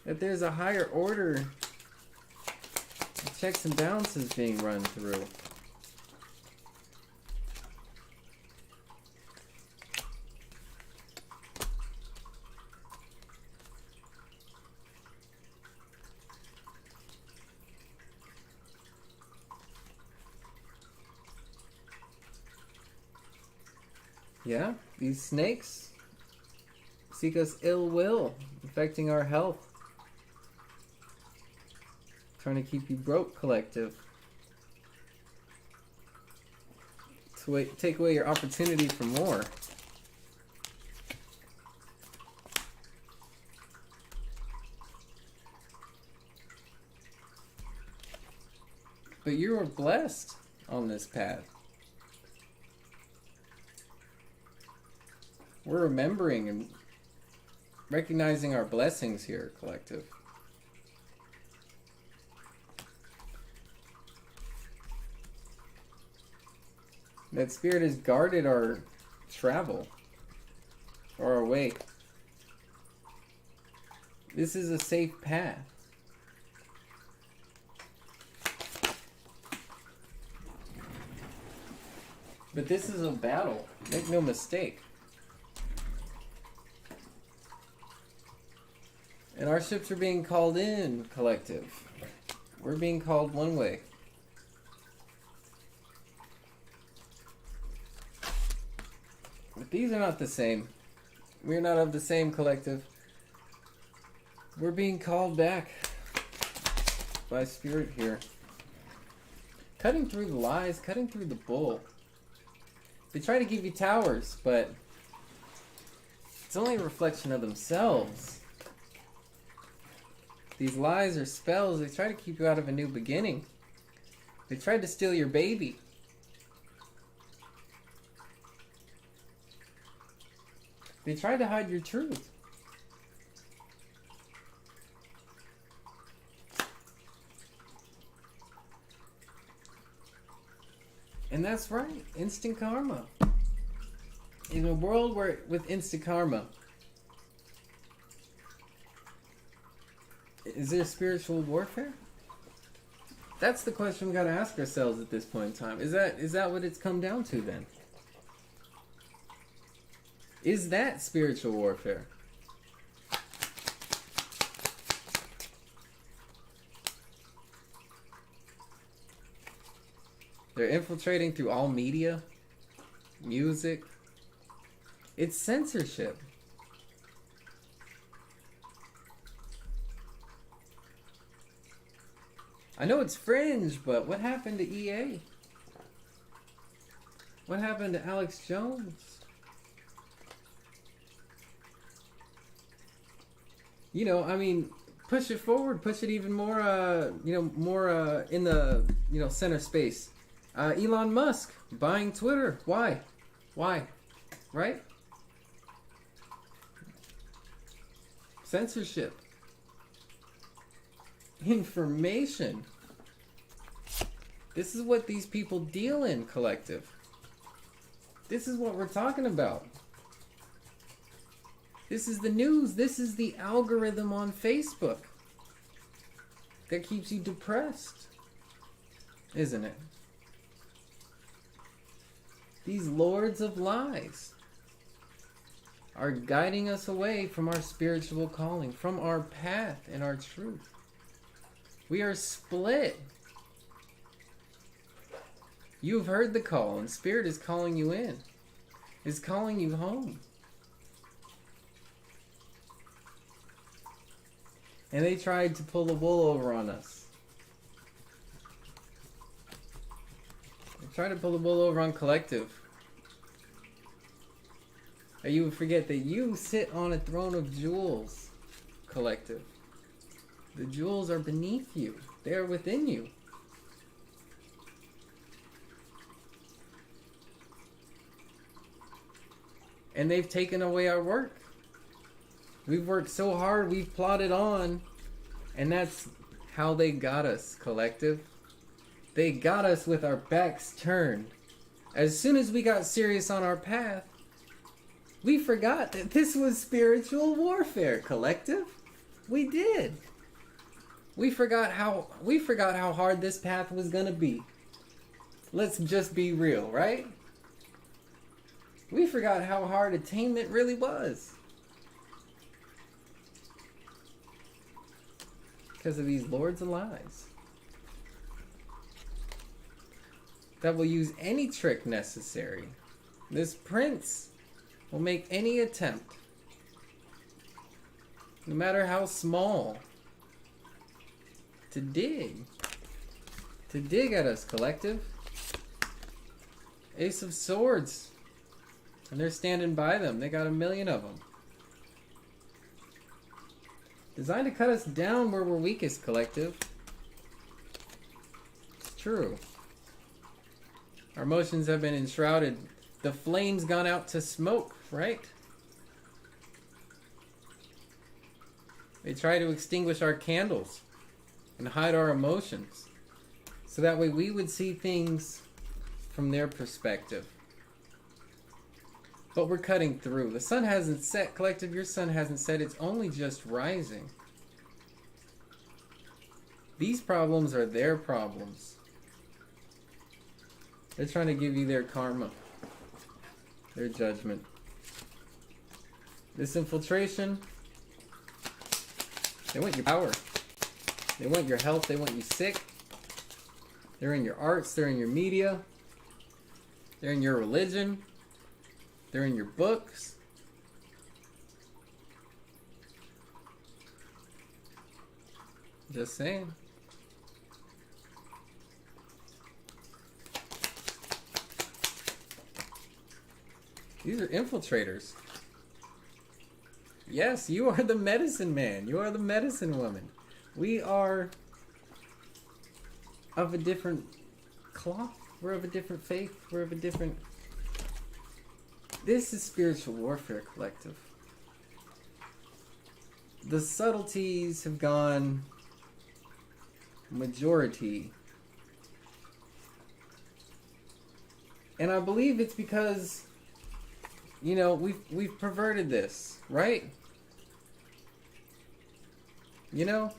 That there's a higher order of checks and balances being run through. Yeah, these snakes seek us ill will, affecting our health. Trying to keep you broke, collective. To take away your opportunity for more. But you are blessed on this path. We're remembering and recognizing our blessings here, collective. That spirit has guarded our travel or our way. This is a safe path. But this is a battle. Make no mistake. And our ships are being called in, collective. We're being called one way. But these are not the same. We're not of the same collective. We're being called back by spirit here. Cutting through the lies, cutting through the bull. They try to give you towers, but it's only a reflection of themselves. These lies are spells. They try to keep you out of a new beginning. They tried to steal your baby. They tried to hide your truth. And that's right, instant karma. In a world where with instant karma, is there spiritual warfare? That's the question we got to ask ourselves at this point in time. Is that what it's come down to then? Is that spiritual warfare? They're infiltrating through all media, music. It's censorship. I know it's fringe, but what happened to EA? What happened to Alex Jones? You know, I mean, push it forward, push it even more, more in the, center space. Elon Musk buying Twitter. Why? Why? Right? Censorship. Information. This is what these people deal in, collective. This is what we're talking about. This is the news. This is the algorithm on Facebook that keeps you depressed, isn't it? These lords of lies are guiding us away from our spiritual calling, from our path and our truth. We are split. You've heard the call, and Spirit is calling you in, is calling you home. And they tried to pull the wool over on us. They tried to pull the wool over on collective. Or you would forget that you sit on a throne of jewels, collective. The jewels are beneath you. They are within you. And they've taken away our work. We've worked so hard, we've plodded on, and that's how they got us, collective. They got us with our backs turned. As soon as we got serious on our path, we forgot that this was spiritual warfare, collective. We did. We forgot how hard this path was gonna be. Let's just be real, right? We forgot how hard attainment really was. Because of these lords of lies that will use any trick necessary. This prince will make any attempt, no matter how small, to dig at us, collective. Ace of Swords, and they're standing by them. They got 1 million of them. Designed to cut us down where we're weakest, collective. It's true. Our emotions have been enshrouded. The flame's gone out to smoke, right? They try to extinguish our candles and hide our emotions, so that way we would see things from their perspective. But we're cutting through. The sun hasn't set, collective. Your sun hasn't set. It's only just rising. These problems are their problems. They're trying to give you their karma, their judgment. This infiltration, they want your power. They want your health. They want you sick. They're in your arts. They're in your media. They're in your religion. They're in your books. Just saying. These are infiltrators. Yes, you are the medicine man. You are the medicine woman. We are of a different cloth. We're of a different faith. We're of a different... This is spiritual warfare, collective. The subtleties have gone majority. And I believe it's because, you know, we've perverted this, right? You know?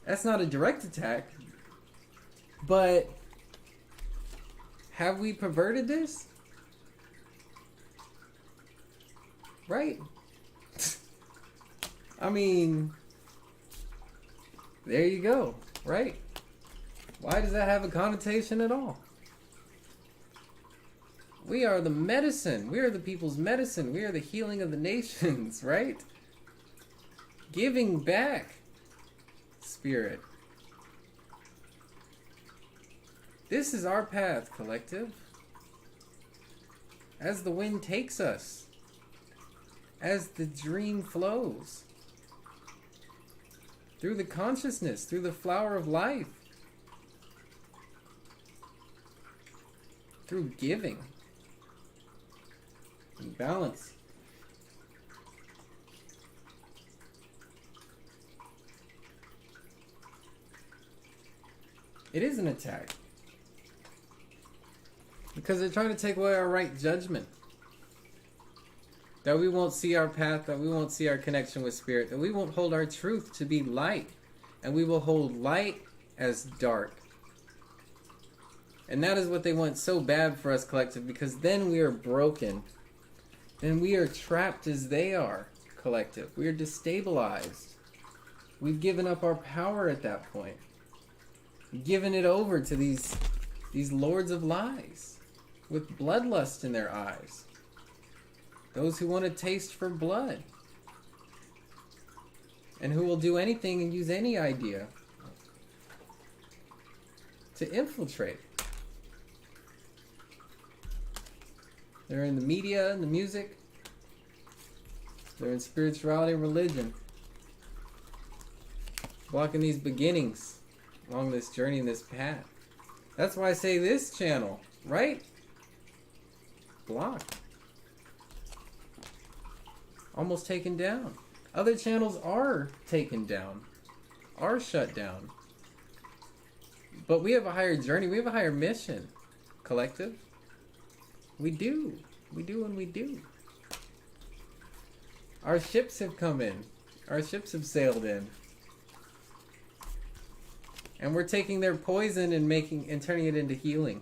That's not a direct attack. But have we perverted this? Right? I mean, there you go, right? Why does that have a connotation at all? We are the medicine. We are the people's medicine. We are the healing of the nations, right? Giving back, spirit. This is our path, collective. As the wind takes us. As the dream flows. Through the consciousness, through the flower of life. Through giving. And balance. It is an attack. Because they're trying to take away our right judgment. That we won't see our path, that we won't see our connection with spirit, that we won't hold our truth to be light, and we will hold light as dark. And that is what they want so bad for us, collective, because then we are broken. Then we are trapped as they are, collective. We are destabilized. We've given up our power at that point. Given it over to these lords of lies with bloodlust in their eyes. Those who want to taste for blood. And who will do anything and use any idea to infiltrate. They're in the media and the music. They're in spirituality and religion. Blocking these beginnings along this journey and this path. That's why I say this channel, right? Blocked. Almost taken down. Other channels are taken down, are shut down. But we have a higher journey, we have a higher mission, collective. We do. We do and we do. Our ships have come in. Our ships have sailed in. And we're taking their poison and turning it into healing.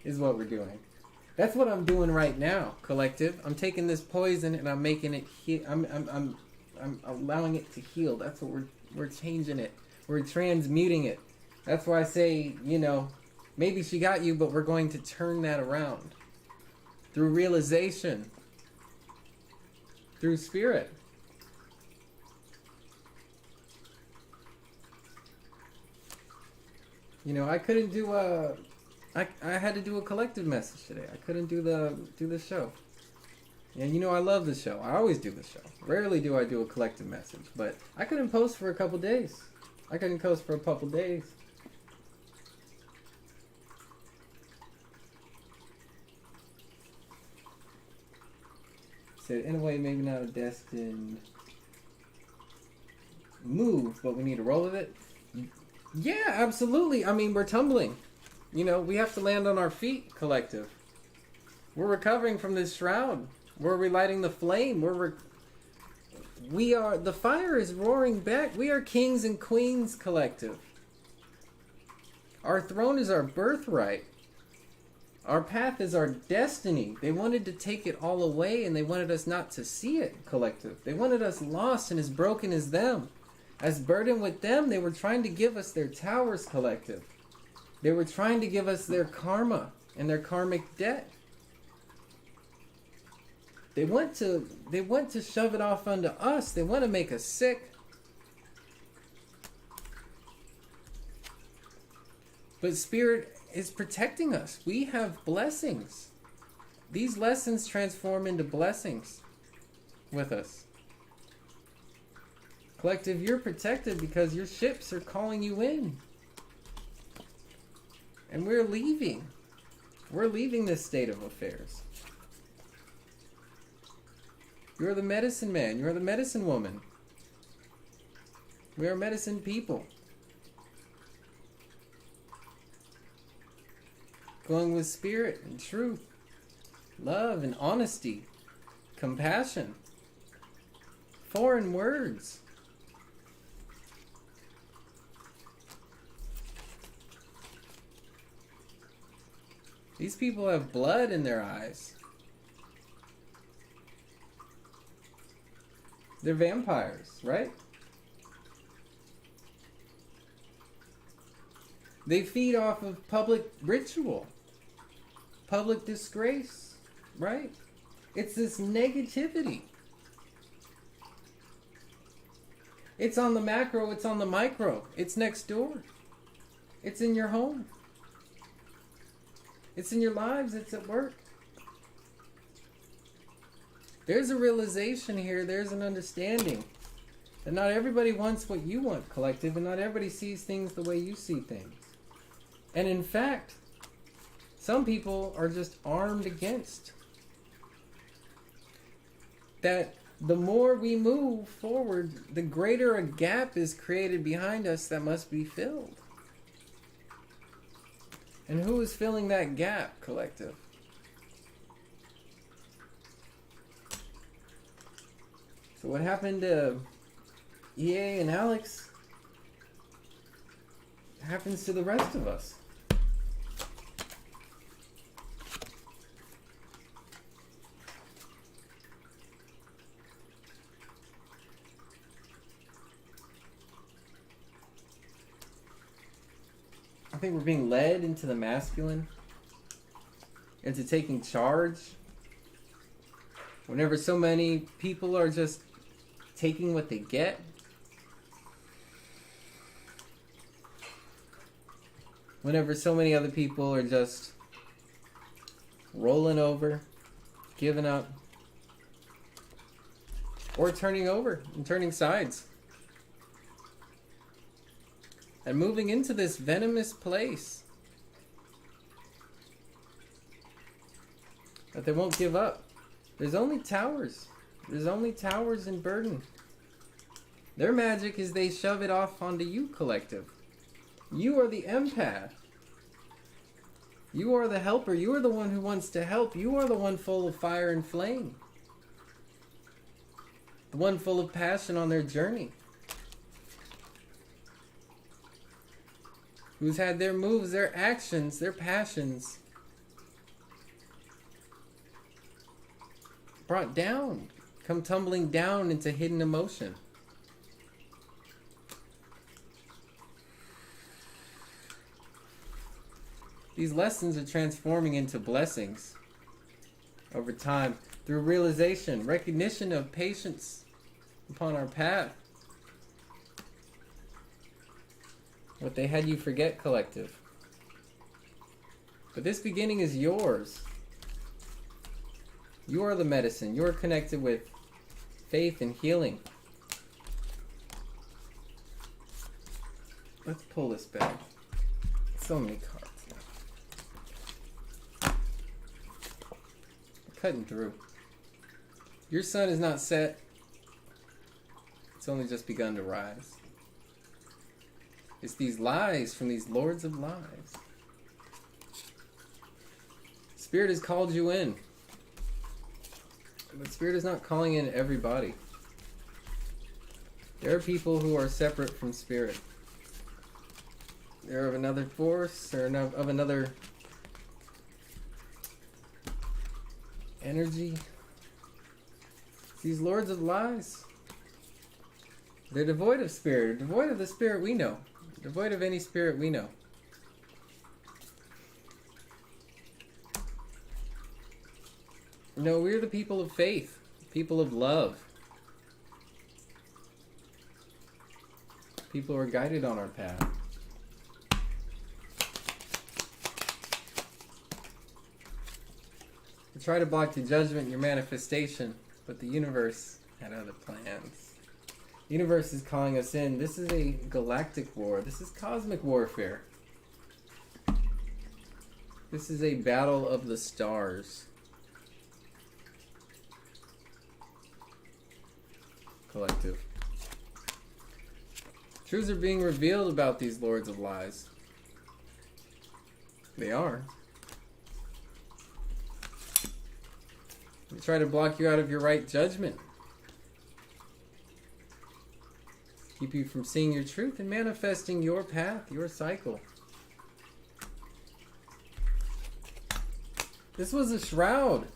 Is what we're doing. That's what I'm doing right now, collective. I'm taking this poison and I'm making it I'm allowing it to heal. That's what we're changing it. We're transmuting it. That's why I say, maybe she got you, but we're going to turn that around. Through realization. Through spirit. I couldn't do I had to do a collective message today. I couldn't do the show. And I love the show. I always do the show. Rarely do I do a collective message. But I couldn't post for a couple days. I couldn't post for a couple days. So in a way, maybe not a destined move, but we need to roll with it. Yeah, absolutely. I mean, we're tumbling. We have to land on our feet, collective. We're recovering from this shroud. We're relighting the flame. The fire is roaring back. We are kings and queens, collective. Our throne is our birthright. Our path is our destiny. They wanted to take it all away, and they wanted us not to see it, collective. They wanted us lost and as broken as them. As burdened with them, they were trying to give us their towers, collective. They were trying to give us their karma and their karmic debt. They want to shove it off onto us. They want to make us sick. But Spirit is protecting us. We have blessings. These lessons transform into blessings with us. Collective, you're protected because your ships are calling you in. And we're leaving. We're leaving this state of affairs. You're the medicine man. You're the medicine woman. We are medicine people. Going with spirit and truth, love and honesty, compassion, foreign words. These people have blood in their eyes. They're vampires, right? They feed off of public ritual, public disgrace, right? It's this negativity. It's on the macro, it's on the micro. It's next door. It's in your home. It's in your lives, it's at work. There's a realization here, there's an understanding that not everybody wants what you want, collective, and not everybody sees things the way you see things. And in fact, some people are just armed against that. The more we move forward, the greater a gap is created behind us that must be filled. And who is filling that gap, collective? So what happened to EA and Alex happens to the rest of us. I think we're being led into the masculine, into taking charge. Whenever so many people are just taking what they get. Whenever so many other people are just rolling over, giving up, or turning over and turning sides. And moving into this venomous place that they won't give up. There's only towers. There's only towers and burden. Their magic is they shove it off onto you, collective. You are the empath. You are the helper. You are the one who wants to help. You are the one full of fire and flame. The one full of passion on their journey. Who's had their moves, their actions, their passions brought down, come tumbling down into hidden emotion. These lessons are transforming into blessings over time through realization, recognition of patience upon our path. What they had you forget, collective. But this beginning is yours. You are the medicine. You are connected with faith and healing. Let's pull this back. So many cards now. Cutting through. Your sun is not set. It's only just begun to rise. It's these lies from these lords of lies. Spirit has called you in. But Spirit is not calling in everybody. There are people who are separate from Spirit. They're of another force, or of another energy. These lords of lies. They're devoid of Spirit, devoid of the Spirit we know. Devoid of any Spirit we know. No, we're the people of faith, people of love. People who are guided on our path. We try to block your judgment, your manifestation, but the universe had other plans. The universe is calling us in. This is a galactic war. This is cosmic warfare. This is a battle of the stars. Collective. Truths are being revealed about these lords of lies. They are. They try to block you out of your right judgment. Keep you from seeing your truth and manifesting your path, your cycle. This was a shroud.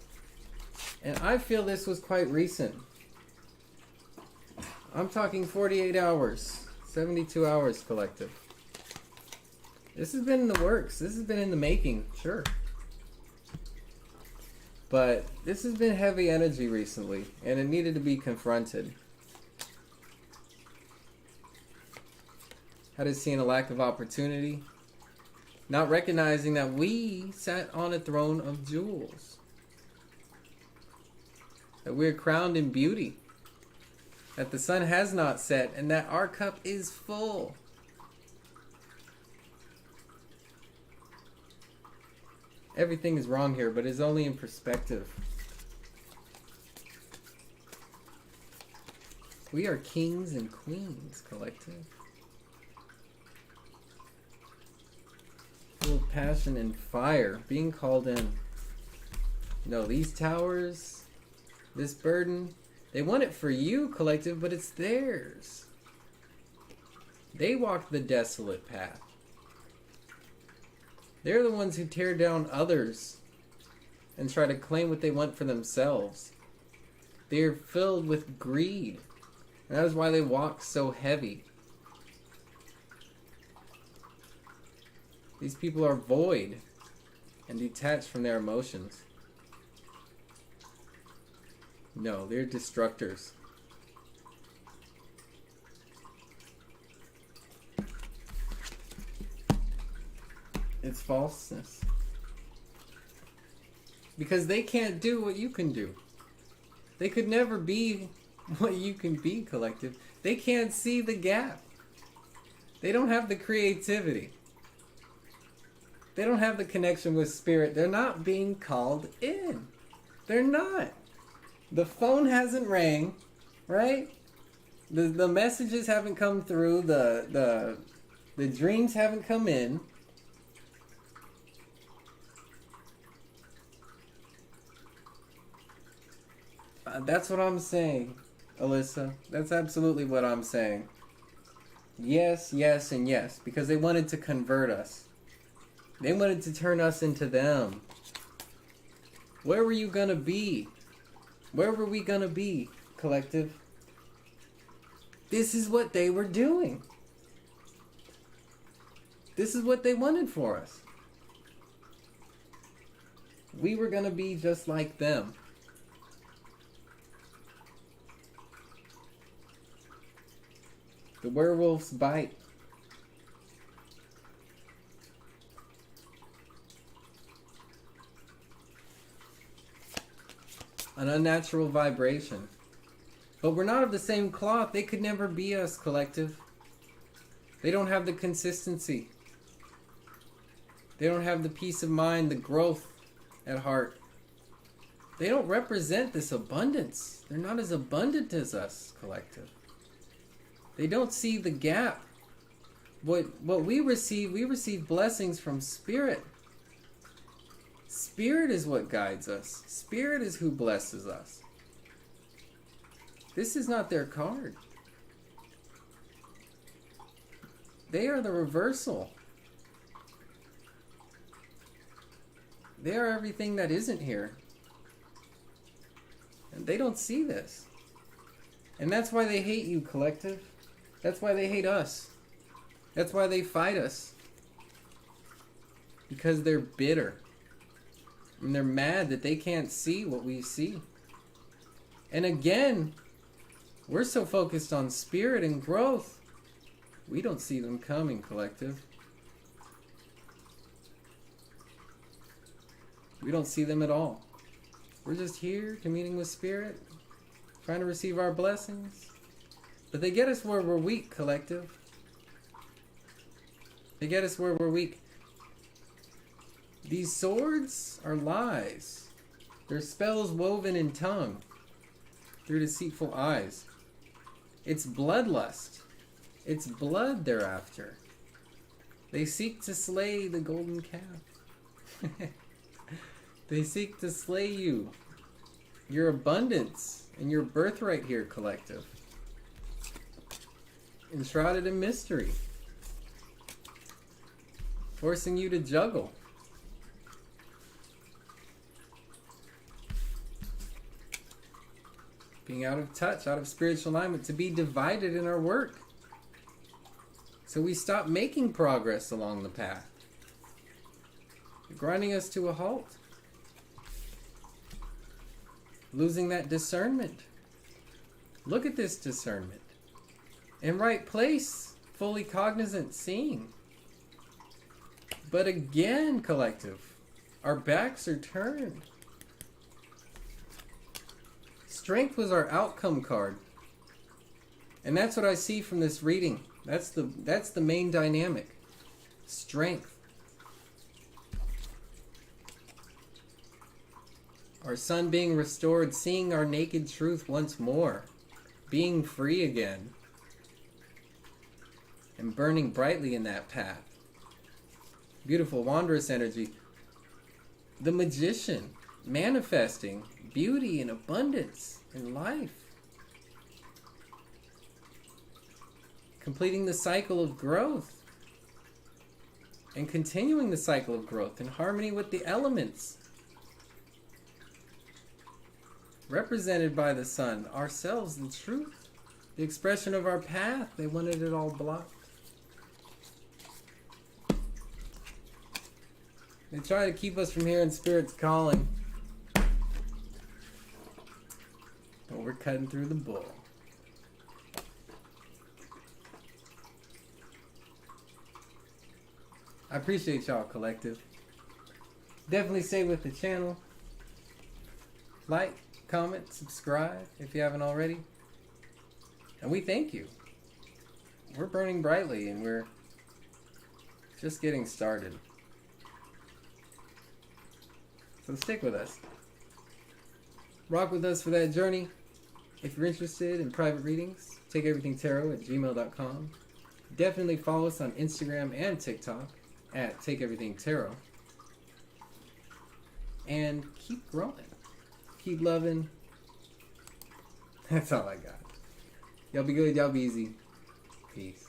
And I feel this was quite recent. I'm talking 48 hours, 72 hours, collective. This has been in the works. This has been in the making, sure. But this has been heavy energy recently, and it needed to be confronted. Had us seeing a lack of opportunity, not recognizing that we sat on a throne of jewels, that we're crowned in beauty, that the sun has not set, and that our cup is full. Everything is wrong here, but it's only in perspective. We are kings and queens, collective. full of passion and fire, being called in. No, these towers, this burden, they want it for you, collective, but it's theirs. They walk the desolate path. They're the ones who tear down others and try to claim what they want for themselves. They're filled with greed. And that is why they walk so heavy. These people are void and detached from their emotions. No, they're destructors. It's falseness. Because they can't do what you can do. They could never be what you can be, collective. They can't see the gap. They don't have the creativity. They don't have the connection with spirit. They're not being called in. They're not. The phone hasn't rang, right? The messages haven't come through. The dreams haven't come in. That's what I'm saying, Alyssa. That's absolutely what I'm saying. Yes, yes, and yes. Because they wanted to convert us. They wanted to turn us into them. Where were you going to be? Where were we going to be, collective? This is what they were doing. This is what they wanted for us. We were going to be just like them. The werewolf's bite. An unnatural vibration. But we're not of the same cloth. They could never be us, collective. They don't have the consistency. They don't have the peace of mind, the growth at heart. They don't represent this abundance. They're not as abundant as us, collective. They don't see the gap. What we receive blessings from Spirit. Spirit is what guides us. Spirit is who blesses us. This is not their card. They are the reversal. They are everything that isn't here. And they don't see this. And that's why they hate you, collective. That's why they hate us. That's why they fight us. Because they're bitter. And they're mad that they can't see what we see. And again, we're so focused on spirit and growth, we don't see them coming, collective. We don't see them at all. We're just here communing with spirit, trying to receive our blessings. But they get us where we're weak, collective. They get us where we're weak. These swords are lies. They're spells woven in tongue through deceitful eyes. It's bloodlust. It's blood they're after. They seek to slay the golden calf. They seek to slay you. Your abundance and your birthright here, collective. Enshrouded in mystery. Forcing you to juggle. Being out of touch, out of spiritual alignment, to be divided in our work. So we stop making progress along the path. Grinding us to a halt. Losing that discernment. Look at this discernment. In right place, fully cognizant, seeing. But again, collective, our backs are turned. Strength was our outcome card. And that's what I see from this reading. That's the main dynamic. Strength. Our sun being restored, seeing our naked truth once more, being free again, and burning brightly in that path. Beautiful, wondrous energy. The Magician, manifesting beauty and abundance in life. Completing the cycle of growth. And continuing the cycle of growth in harmony with the elements. Represented by the sun, ourselves, the truth. The expression of our path. They wanted it all blocked. They try to keep us from hearing Spirit's calling. But we're cutting through the bull. I appreciate y'all, collective. Definitely stay with the channel. Like, comment, subscribe if you haven't already. And we thank you. We're burning brightly and we're just getting started. So stick with us. Rock with us for that journey. If you're interested in private readings, TakeEverythingTarot@gmail.com. Definitely follow us on Instagram and TikTok at TakeEverythingTarot. And keep growing. Keep loving. That's all I got. Y'all be good, y'all be easy. Peace.